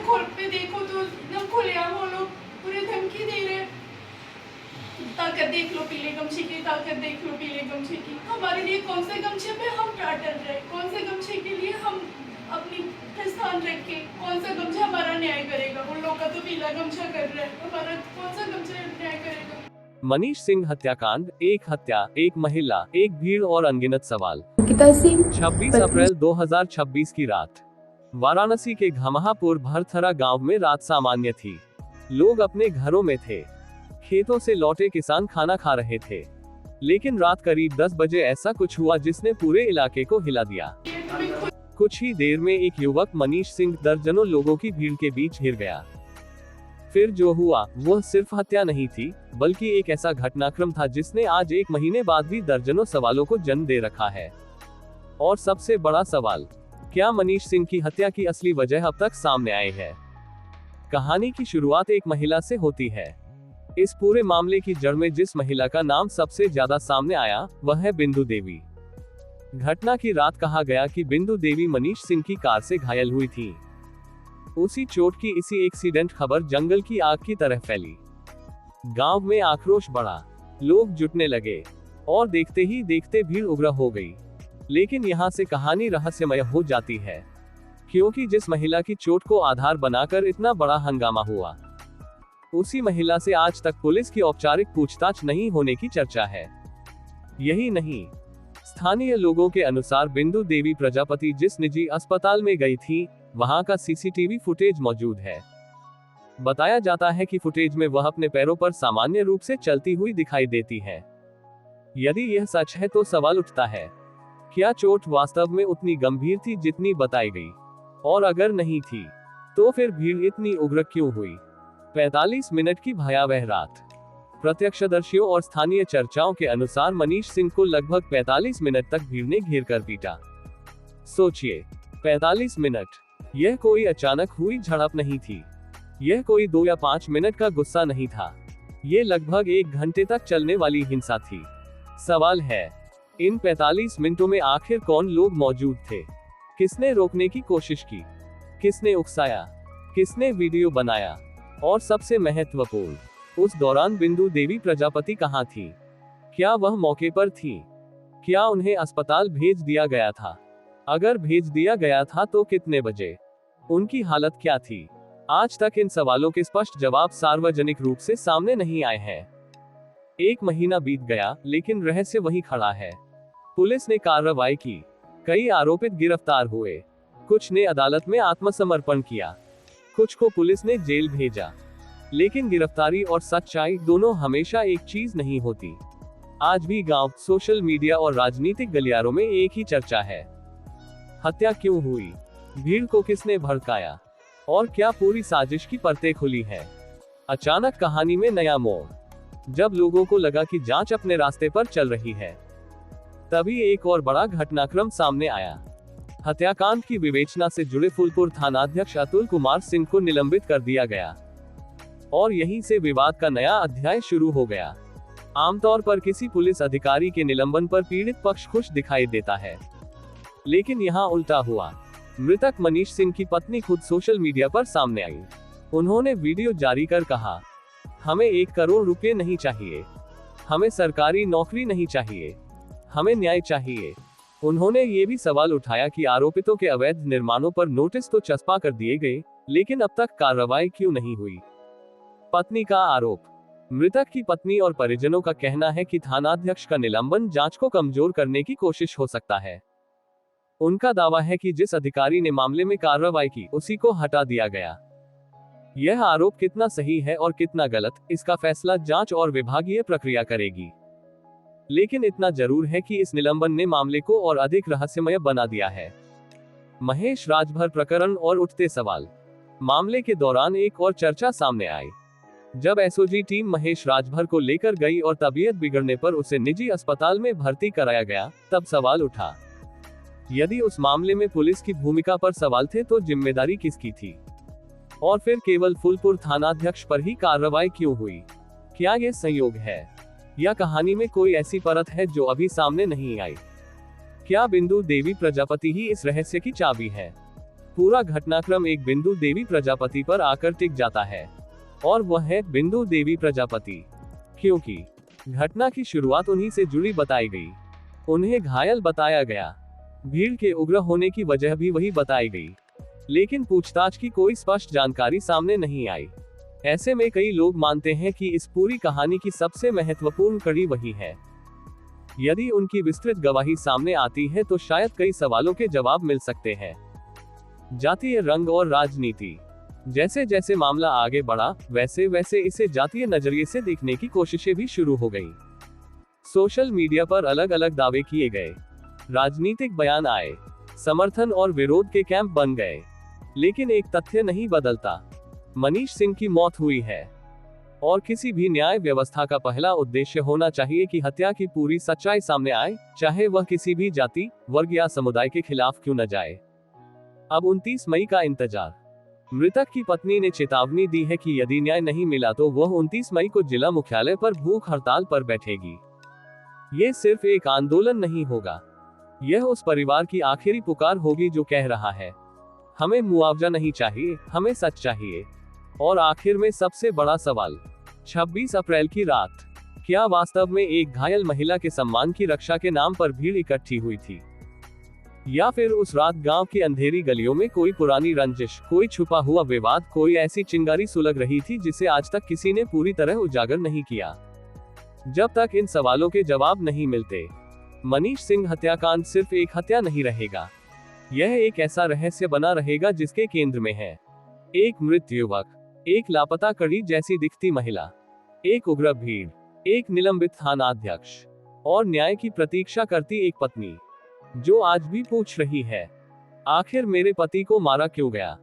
खोल पे देखो तो एकदम खुलेआम वो लोग पूरे धमकी दे रहे हैं, ताकत देख लो पीले गमछे की, ताकत देख लो पीले गमछे की। हमारे लिए कौन से गमछे पे हम डर रहे, कौन से गमछे के लिए हम अपनी स्थान रख के, कौन सा गमछा हमारा न्याय करेगा? उन लोगों का तो पीला गमछा कर रहा है, हमारा कौन सा गमछा न्याय करेगा? मनीष सिंह हत्याकांड, एक हत्या, एक महिला, एक भीड़ और अनगिनत सवाल। 26 अप्रैल 2026 की रात वाराणसी के घमहापुर भरथरा गांव में रात सामान्य थी। लोग अपने घरों में थे। खेतों से लौटे किसान खाना खा रहे थे। लेकिन रात करीब 10 बजे ऐसा कुछ हुआ जिसने पूरे इलाके को हिला दिया। कुछ ही देर में एक युवक मनीष सिंह दर्जनों लोगों की भीड़ के बीच घिर गया। फिर जो हुआ वह सिर्फ हत्या नहीं थी, बल्कि एक ऐसा घटनाक्रम था जिसने आज एक महीने बाद भी दर्जनों सवालों को जन्म दे रखा है। और सबसे बड़ा सवाल, क्या मनीष सिंह की हत्या की असली वजह अब तक सामने आई है? कहानी की शुरुआत एक महिला से होती है। इस पूरे मामले की जड़ में जिस महिला का नाम सबसे ज्यादा सामने आया वह है बिंदु देवी। घटना की रात कहा गया कि बिंदु देवी मनीष सिंह की कार से घायल हुई थी। उसी चोट की इसी एक्सीडेंट खबर जंगल की आग की तरह फैली। गांव में आक्रोश बढ़ा, लोग जुटने लगे और देखते ही देखते भीड़ उग्र हो गई। लेकिन यहाँ से कहानी रहस्यमय हो जाती है, क्योंकि जिस महिला की चोट को आधार बनाकर इतना बड़ा हंगामा हुआ, उसी महिला से आज तक पुलिस की औपचारिक पूछताछ नहीं होने की चर्चा है। यही नहीं, स्थानीय लोगों के अनुसार बिंदु देवी प्रजापति जिस निजी अस्पताल में गई थी, वहां का सीसीटीवी फुटेज मौजूद है। बताया जाता है कि फुटेज में वह अपने पैरों पर सामान्य रूप से चलती हुई दिखाई देती है। यदि यह सच है तो सवाल उठता है, क्या चोट वास्तव में उतनी गंभीर थी जितनी बताई गई? और अगर नहीं थी, तो फिर भीड़ इतनी उग्र क्यों हुई? 45 मिनट की भयावह रात। प्रत्यक्षदर्शियों और स्थानीय चर्चाओं के अनुसार मनीष सिंह को लगभग 45 मिनट तक भीड़ ने घेर कर पीटा। सोचिए, 45 मिनट। यह कोई अचानक हुई झड़प नहीं थी। यह कोई 2 या 5 मिनट का गुस्सा नहीं था। यह लगभग 1 घंटे तक चलने वाली हिंसा थी। सवाल है, इन 45 मिनटों में आखिर कौन लोग मौजूद थे? किसने रोकने की कोशिश की? किसने उकसाया? किसने वीडियो बनाया? और सबसे महत्वपूर्ण, उस दौरान बिंदु देवी प्रजापति कहां थी? क्या वह मौके पर थी? क्या उन्हें अस्पताल भेज दिया गया था? अगर भेज दिया गया था तो कितने बजे? उनकी हालत क्या थी? आज तक इन सवालों के स्पष्ट जवाब सार्वजनिक रूप से सामने नहीं आए हैं। 1 महीना बीत गया, लेकिन रहस्य वहीं खड़ा है। पुलिस ने कार्रवाई की, कई आरोपित गिरफ्तार हुए, कुछ ने अदालत में आत्मसमर्पण किया, कुछ को पुलिस ने जेल भेजा। लेकिन गिरफ्तारी और सच्चाई दोनों हमेशा एक चीज नहीं होती। आज भी गांव, सोशल मीडिया और राजनीतिक गलियारों में एक ही चर्चा है, हत्या क्यों हुई? भीड़ को किसने भड़काया? और क्या पूरी साजिश की परतें खुली है? अचानक कहानी में नया मोड़। जब लोगों को लगा कि जांच अपने रास्ते पर चल रही है, तभी एक और बड़ा घटनाक्रम सामने आया। हत्याकांड की विवेचना से जुड़े फूलपुर थानाध्यक्ष अतुल कुमार सिंह को निलंबित कर दिया गया और यहीं से विवाद का नया अध्याय शुरू हो गया। आमतौर पर किसी पुलिस अधिकारी के निलंबन पर पीड़ित पक्ष खुश दिखाई देता है, लेकिन यहाँ उल्टा हुआ। मृतक मनीष सिंह की पत्नी खुद सोशल मीडिया पर सामने आई। उन्होंने वीडियो जारी कर कहा, हमें 1 करोड़ रुपए नहीं चाहिए, हमें सरकारी नौकरी नहीं चाहिए, हमें न्याय चाहिए। उन्होंने ये भी सवाल उठाया कि आरोपितों के अवैध निर्माणों पर नोटिस तो चस्पा कर दिए गए, लेकिन अब तक कार्रवाई क्यों नहीं हुई? पत्नी का आरोप। मृतक की पत्नी और परिजनों का कहना है कि थानाध्यक्ष का निलंबन जांच को कमजोर करने की कोशिश हो सकता है। उनका दावा है कि जिस अधिकारी ने मामले में कार्रवाई की, उसी को हटा दिया गया। यह आरोप कितना सही है और कितना गलत, इसका फैसला जांच और विभागीय प्रक्रिया करेगी। लेकिन इतना जरूर है कि इस निलंबन ने मामले को और अधिक रहस्यमय बना दिया है। महेश राजभर प्रकरण और उठते सवाल। मामले के दौरान एक और चर्चा सामने आई। जब एसओजी टीम महेश राजभर को लेकर गई और तबीयत बिगड़ने पर उसे निजी अस्पताल में भर्ती कराया गया, तब सवाल उठा, यदि उस मामले में पुलिस की भूमिका पर सवाल थे तो जिम्मेदारी किसकी थी? और फिर केवल फूलपुर थानाध्यक्ष पर ही कार्रवाई क्यों हुई? क्या यह संयोग है, या कहानी में कोई ऐसी परत है जो अभी सामने नहीं आई? क्या बिंदु देवी प्रजापति ही इस रहस्य की चाबी है? पूरा घटनाक्रम एक बिंदु देवी प्रजापति पर आकर टिक जाता है, और वह है बिंदु देवी प्रजापति, क्योंकि घटना की शुरुआत उन्हीं से जुड़ी बताई गई। उन्हें घायल बताया गया, भीड़ के उग्र होने की वजह भी वही बताई गई, लेकिन पूछताछ की कोई स्पष्ट जानकारी सामने नहीं आई। ऐसे में कई लोग मानते हैं कि इस पूरी कहानी की सबसे महत्वपूर्ण कड़ी वही है। यदि उनकी विस्तृत गवाही सामने आती है तो शायद कई सवालों के जवाब मिल सकते हैं। जातीय रंग और राजनीति। जैसे जैसे मामला आगे बढ़ा, वैसे वैसे इसे जातीय नजरिए से देखने की कोशिशें भी शुरू हो गईं। सोशल मीडिया पर अलग अलग दावे किए गए, राजनीतिक बयान आए, समर्थन और विरोध के कैंप बन गए, लेकिन एक तथ्य नहीं बदलता। मनीष सिंह की मौत हुई है, और किसी भी न्याय व्यवस्था का पहला उद्देश्य होना चाहिए कि हत्या की पूरी सच्चाई सामने आए, चाहे वह किसी भी जाति, वर्ग या समुदाय के खिलाफ क्यों न जाए। अब 29 मई का इंतजार। मृतक की पत्नी ने चेतावनी दी है कि यदि न्याय नहीं मिला तो वह 29 मई को जिला मुख्यालय पर भूख हड़ताल पर बैठेगी। ये सिर्फ एक आंदोलन नहीं होगा, यह उस परिवार की आखिरी पुकार होगी जो कह रहा है, हमें मुआवजा नहीं चाहिए, हमें सच चाहिए। और आखिर में सबसे बड़ा सवाल, 26 अप्रैल की रात, क्या वास्तव में एक घायल महिला के सम्मान की रक्षा के नाम पर भीड़ इकट्ठी हुई थी, या फिर उस रात गांव की अंधेरी गलियों में कोई पुरानी रंजिश, कोई छुपा हुआ विवाद, कोई ऐसी चिंगारी सुलग रही थी जिसे आज तक किसी ने पूरी तरह उजागर नहीं किया। जब तक इन सवालों के जवाब नहीं मिलते, मनीष सिंह हत्याकांड सिर्फ एक हत्या नहीं रहेगा, यह एक ऐसा रहस्य बना रहेगा जिसके केंद्र में है एक मृत युवक, एक लापता कड़ी जैसी दिखती महिला, एक उग्र भीड़, एक निलंबित थानाध्यक्ष, और न्याय की प्रतीक्षा करती एक पत्नी, जो आज भी पूछ रही है, आखिर मेरे पति को मारा क्यों गया।